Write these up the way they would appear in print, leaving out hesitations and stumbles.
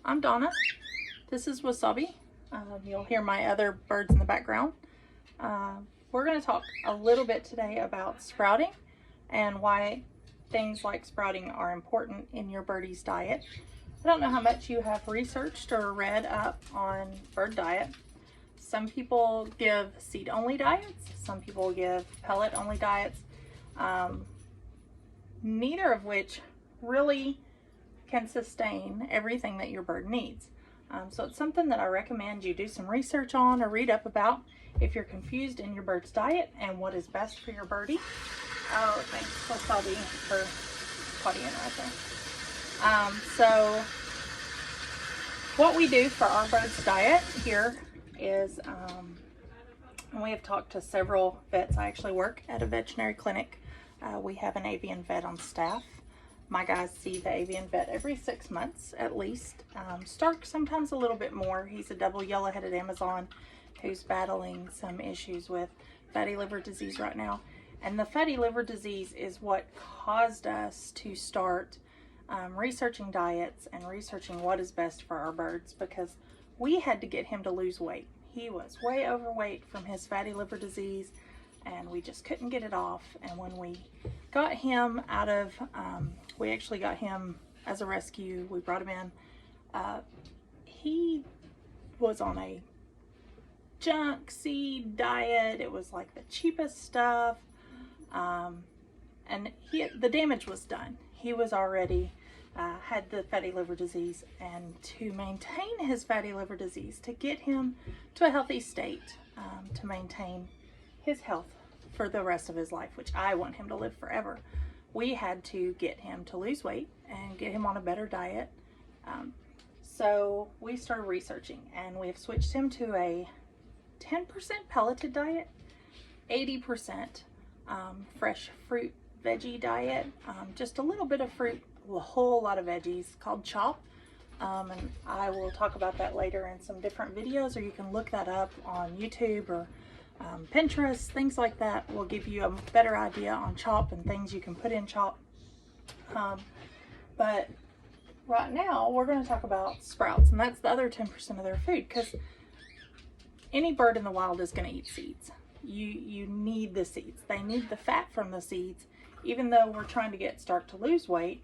I'm Donna. This is Wasabi. You'll hear my other birds in the background. We're going to talk a little bit today about sprouting and why things like sprouting are important in your birdie's diet. I don't know how much you have researched or read up on bird diet. Some people give seed-only diets. Some people give pellet-only diets. Neither of which really can sustain everything that your bird needs. So it's something that I recommend you do some research on or read up about if you're confused in your bird's diet and what is best for your birdie. Oh, thanks Wasabi for potting in right there. So what we do for our bird's diet here is, and we have talked to several vets. I actually work at a veterinary clinic. We have an avian vet on staff. My guys see the avian vet every 6 months at least. Stark sometimes a little bit more. He's a double yellow-headed Amazon who's battling some issues with fatty liver disease right now. And the fatty liver disease is what caused us to start researching diets and researching what is best for our birds, because we had to get him to lose weight. He was way overweight from his fatty liver disease, and we just couldn't get it off. And when we got him out of, we actually got him as a rescue, we brought him in, he was on a junk seed diet. It was like the cheapest stuff, and the damage was done. He was already had the fatty liver disease, and to maintain his fatty liver disease, to get him to a healthy state, to maintain his health for the rest of his life, which I want him to live forever, we had to get him to lose weight and get him on a better diet. So we started researching, and we have switched him to a 10% pelleted diet, 80% fresh fruit veggie diet, just a little bit of fruit, a whole lot of veggies, called CHOP. And I will talk about that later in some different videos, or you can look that up on YouTube or Pinterest. Things like that will give you a better idea on CHOP and things you can put in CHOP. But right now we're going to talk about sprouts, and that's the other 10% of their food, because any bird in the wild is going to eat seeds. You need the seeds. They need the fat from the seeds. Even though we're trying to get Stark to lose weight,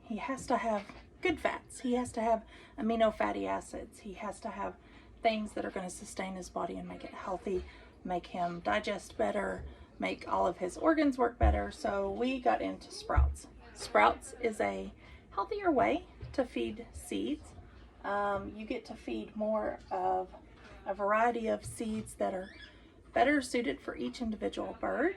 he has to have good fats. He has to have amino fatty acids. He has to have things that are going to sustain his body and make it healthy, make him digest better, make all of his organs work better. So we got into sprouts. Sprouts is a healthier way to feed seeds. You get to feed more of a variety of seeds that are better suited for each individual bird.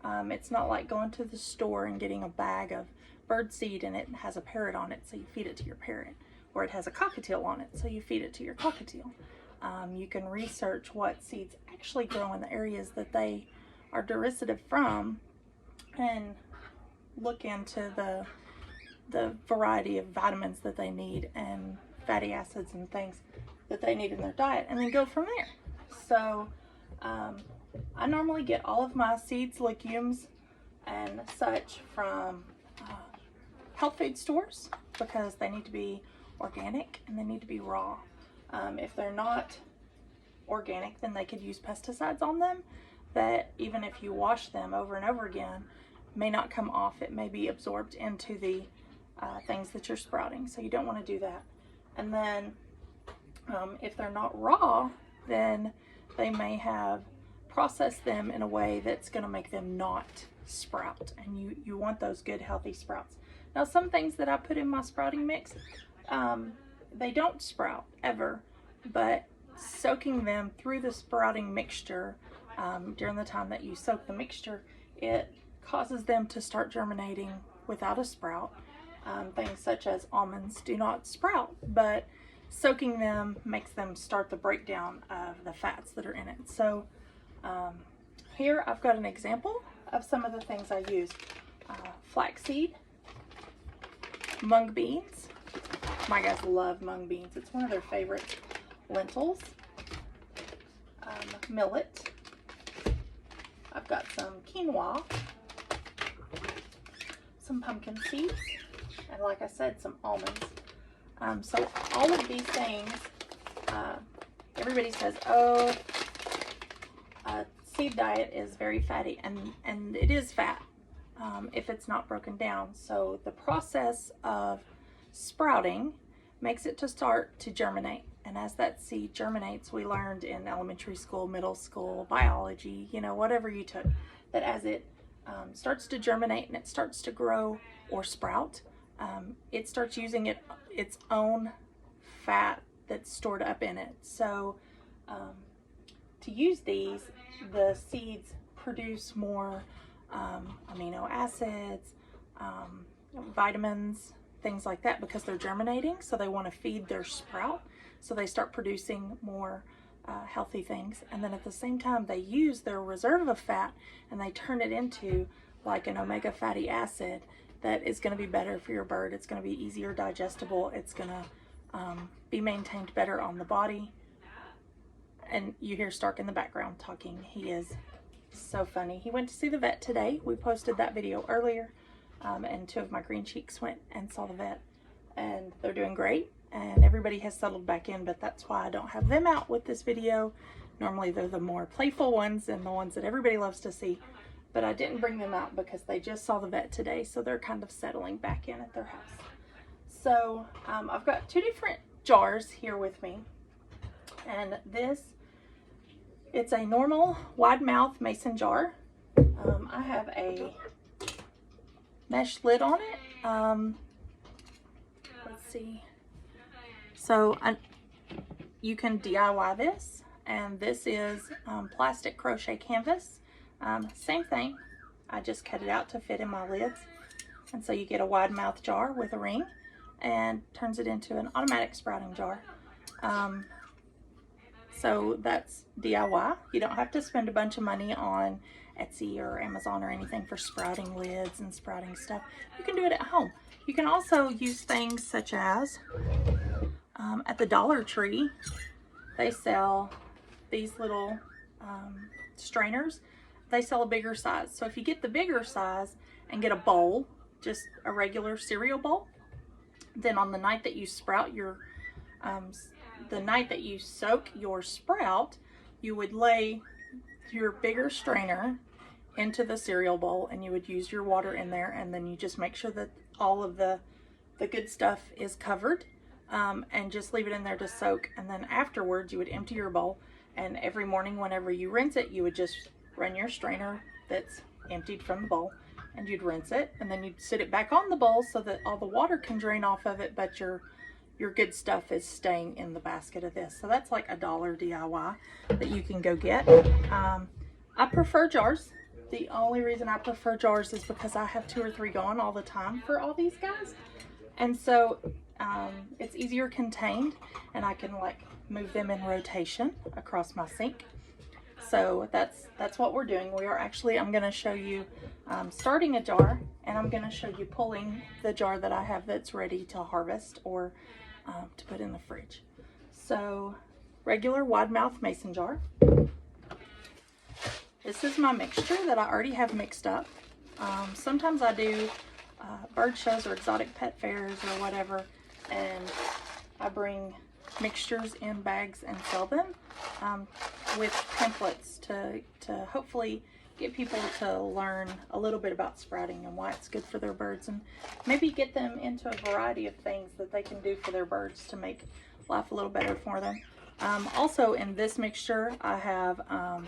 It's not like going to the store and getting a bag of bird seed and it has a parrot on it, so you feed it to your parrot, or it has a cockatiel on it, so you feed it to your cockatiel. You can research what seeds actually grow in the areas that they are derisive from and look into the variety of vitamins that they need and fatty acids and things that they need in their diet, and then go from there. So I normally get all of my seeds, legumes, and such from health food stores, because they need to be organic and they need to be raw. If they're not organic, then they could use pesticides on them that, even if you wash them over and over again, may not come off. It may be absorbed into the things that you're sprouting, so you don't want to do that. And then if they're not raw, then they may have processed them in a way that's going to make them not sprout, and you want those good healthy sprouts. Now, some things that I put in my sprouting mix, they don't sprout ever, but soaking them through the sprouting mixture, during the time that you soak the mixture, it causes them to start germinating without a sprout. Things such as almonds do not sprout, but soaking them makes them start the breakdown of the fats that are in it. So here I've got an example of some of the things I use. Flaxseed, mung beans. My guys love mung beans. It's one of their favorite lentils. Millet. I've got some quinoa, some pumpkin seeds, and like I said, some almonds. So all of these things, everybody says, oh, seed diet is very fatty, and it is fat if it's not broken down. So the process of sprouting makes it to start to germinate. And as that seed germinates, we learned in elementary school, middle school, biology, you know, whatever you took, that as it starts to germinate and it starts to grow or sprout, it starts using its own fat that's stored up in it. So to use these, the seeds produce more amino acids, vitamins, things like that, because they're germinating, so they want to feed their sprout, so they start producing more healthy things. And then at the same time, they use their reserve of fat and they turn it into like an omega fatty acid that is going to be better for your bird. It's going to be easier digestible. It's going to be maintained better on the body. And you hear Stark in the background talking. He is so funny. He went to see the vet today. We posted that video earlier, and 2 of my green cheeks went and saw the vet, and they're doing great, and everybody has settled back in, but that's why I don't have them out with this video. Normally they're the more playful ones and the ones that everybody loves to see, but I didn't bring them out because they just saw the vet today, so they're kind of settling back in at their house. So I've got 2 different jars here with me, and it's a normal wide mouth mason jar. I have a mesh lid on it. Let's see. So you can DIY this, and this is plastic crochet canvas. Same thing. I just cut it out to fit in my lids. And so you get a wide mouth jar with a ring and turns it into an automatic sprouting jar. So that's DIY. You don't have to spend a bunch of money on Etsy or Amazon or anything for sprouting lids and sprouting stuff. You can do it at home. You can also use things such as at the Dollar Tree, they sell these little strainers. They sell a bigger size. So if you get the bigger size and get a bowl, just a regular cereal bowl, then on the night that you sprout your the night that you soak your sprout, you would lay your bigger strainer into the cereal bowl, and you would use your water in there, and then you just make sure that all of the good stuff is covered, and just leave it in there to soak. And then afterwards you would empty your bowl, and every morning whenever you rinse it, you would just run your strainer that's emptied from the bowl, and you'd rinse it, and then you'd sit it back on the bowl so that all the water can drain off of it, but your good stuff is staying in the basket of this. So that's like $1 DIY that you can go get. I prefer jars. The only reason I prefer jars is because I have 2 or 3 going all the time for all these guys. And so it's easier contained, and I can like move them in rotation across my sink. So that's what we're doing. We are actually, I'm going to show you starting a jar, and I'm going to show you pulling the jar that I have that's ready to harvest or to put in the fridge. So regular wide mouth mason jar. This is my mixture that I already have mixed up. Sometimes I do bird shows or exotic pet fairs or whatever, and I bring mixtures in bags and sell them with templates to hopefully get people to learn a little bit about sprouting and why it's good for their birds, and maybe get them into a variety of things that they can do for their birds to make life a little better for them. Also in this mixture I have,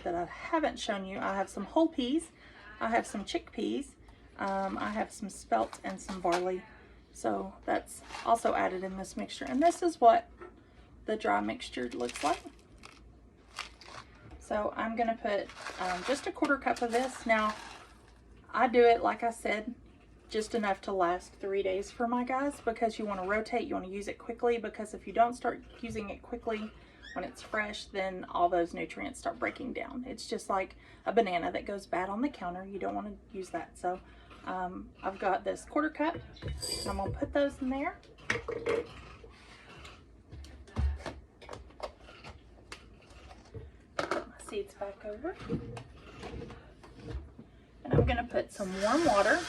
that I haven't shown you, I have some whole peas, I have some chickpeas, I have some spelt and some barley. So that's also added in this mixture. And this is what the dry mixture looks like. So I'm going to put just a 1/4 cup of this. Now, I do it, like I said, just enough to last 3 days for my guys, because you want to rotate, you want to use it quickly, because if you don't start using it quickly when it's fresh, then all those nutrients start breaking down. It's just like a banana that goes bad on the counter. You don't want to use that. So I've got this 1/4 cup. I'm going to put those in there. Seeds back over, and I'm going to put some warm water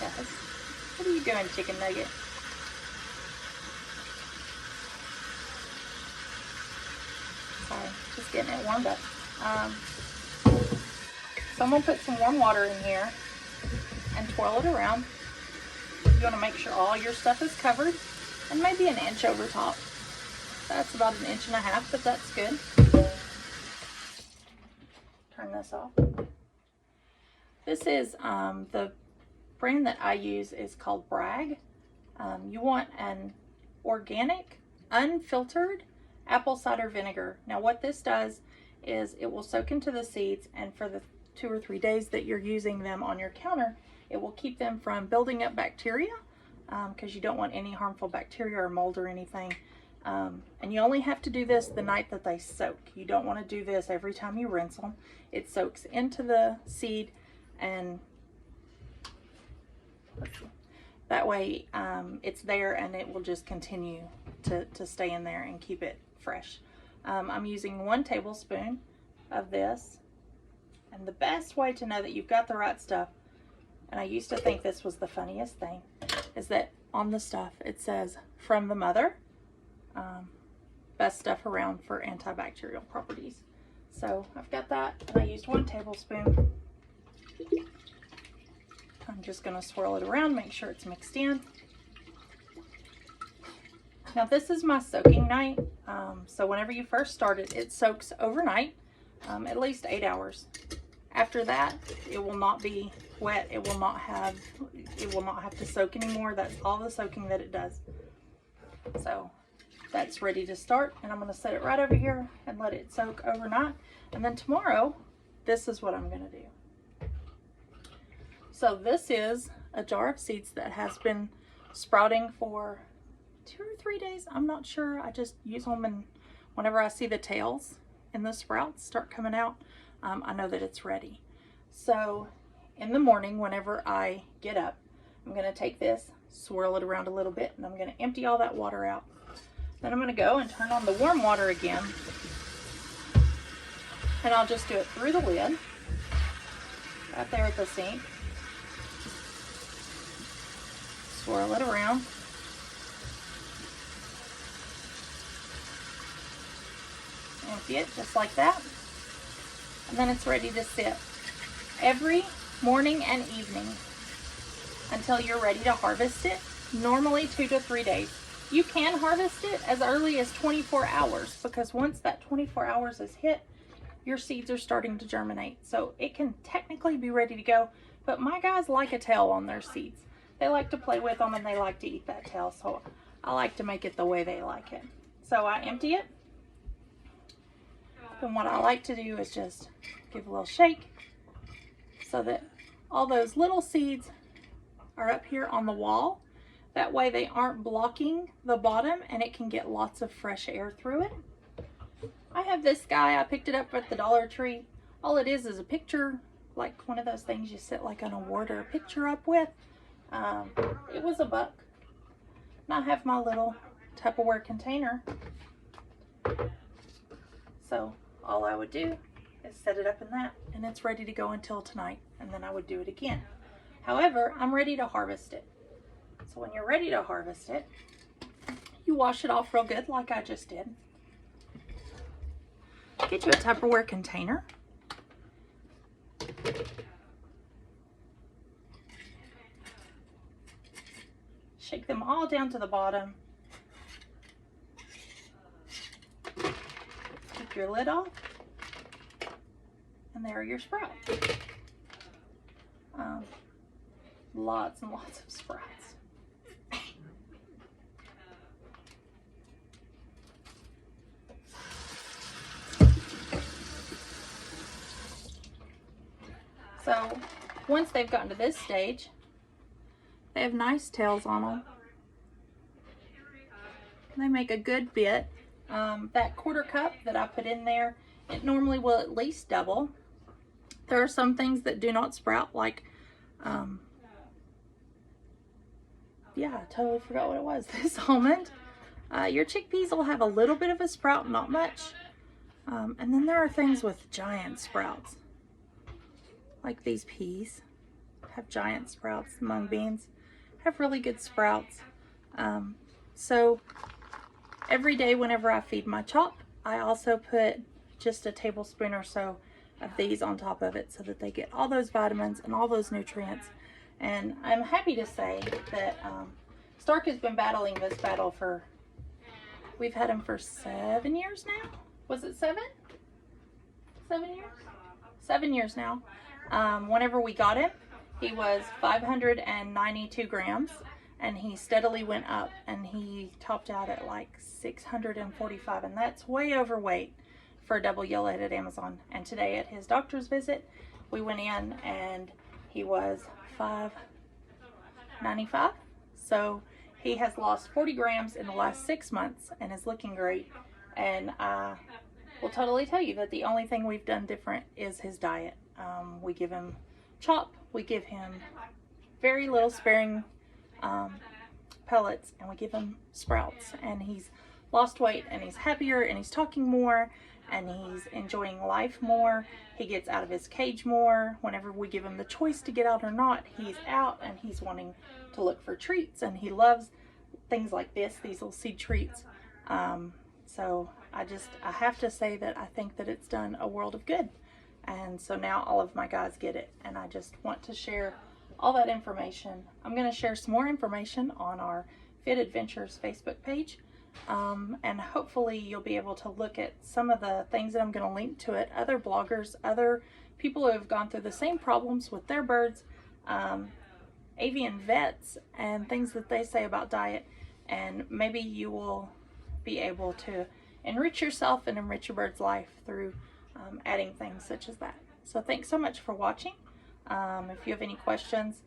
does. What are you doing, chicken nugget? Sorry, just getting it warmed up. So I'm going to put some warm water in here and twirl it around. You want to make sure all your stuff is covered and maybe an inch over top. That's about 1.5 inches, but that's good. Turn this off. This is the brand that I use is called Bragg. You want an organic, unfiltered apple cider vinegar. Now what this does is it will soak into the seeds, and for the 2 or 3 days that you're using them on your counter, it will keep them from building up bacteria, because you don't want any harmful bacteria or mold or anything. And you only have to do this the night that they soak. You don't want to do this every time you rinse them. It soaks into the seed, and that way it's there and it will just continue to stay in there and keep it fresh. I'm using 1 tablespoon of this, and the best way to know that you've got the right stuff, and I used to think this was the funniest thing, is that on the stuff it says from the mother, best stuff around for antibacterial properties. So I've got that, and I used 1 tablespoon. I'm just going to swirl it around, make sure it's mixed in. Now this is my soaking night, so whenever you first start it, it soaks overnight, at least 8 hours. After that, it will not be wet. It will not have to soak anymore. That's all the soaking that it does. So that's ready to start, and I'm going to set it right over here and let it soak overnight. And then tomorrow, this is what I'm going to do. So this is a jar of seeds that has been sprouting for 2 or 3 days. I'm not sure. I just use them, and whenever I see the tails in the sprouts start coming out, I know that it's ready. So in the morning, whenever I get up, I'm going to take this, swirl it around a little bit, and I'm going to empty all that water out. Then I'm going to go and turn on the warm water again, and I'll just do it through the lid right there at the sink. Swirl it around. Empty it just like that, and then it's ready to sit every morning and evening until you're ready to harvest it, normally 2 to 3 days. You can harvest it as early as 24 hours, because once that 24 hours is hit, your seeds are starting to germinate. So it can technically be ready to go, but my guys like a tail on their seeds. They like to play with them, and they like to eat that tail, so I like to make it the way they like it. So I empty it, and what I like to do is just give a little shake so that all those little seeds are up here on the wall. That way they aren't blocking the bottom, and it can get lots of fresh air through it. I have this guy, I picked it up at the Dollar Tree. All it is a picture, like one of those things you sit like an award or a picture up with. It was $1. And I have my little Tupperware container. So all I would do is set it up in that, and it's ready to go until tonight, and then I would do it again. However, I'm ready to harvest it. So when you're ready to harvest it, you wash it off real good like I just did. Get you a Tupperware container. Shake them all down to the bottom. Keep your lid off. And there are your sprouts. Lots and lots of sprouts. So once they've gotten to this stage, they have nice tails on them. They make a good bit. That 1/4 cup that I put in there, it normally will at least double. There are some things that do not sprout, like, yeah, I totally forgot what it was. This almond. Your chickpeas will have a little bit of a sprout, not much. And then there are things with giant sprouts, like these peas. have giant sprouts, mung beans, have really good sprouts. So every day whenever I feed my chop, I also put just a tablespoon or so of these on top of it so that they get all those vitamins and all those nutrients. And I'm happy to say that Stark has been battling this battle for, we've had him for 7 years now. Was it 7? 7 years? 7 years now. Whenever we got him, he was 592 grams, and he steadily went up, and he topped out at like 645, and that's way overweight for a double yellow-headed Amazon. And today at his doctor's visit, we went in and he was 595. So he has lost 40 grams in the last 6 months and is looking great. And I will totally tell you that the only thing we've done different is his diet. We give him chop, we give him very little sparing pellets, and we give him sprouts, and he's lost weight, and he's happier, and he's talking more, and he's enjoying life more. He gets out of his cage more. Whenever we give him the choice to get out or not, he's out, and he's wanting to look for treats, and he loves things like this, these little seed treats. So I have to say that I think that it's done a world of good. And so now all of my guys get it, and I just want to share all that information. I'm going to share some more information on our Fit Adventures Facebook page, and hopefully you'll be able to look at some of the things that I'm going to link to it, other bloggers, other people who have gone through the same problems with their birds, avian vets, and things that they say about diet, and maybe you will be able to enrich yourself and enrich your bird's life through adding things such as that. So thanks so much for watching. If you have any questions,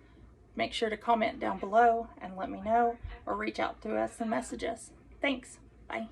make sure to comment down below and let me know, or reach out to us and message us. Thanks. Bye.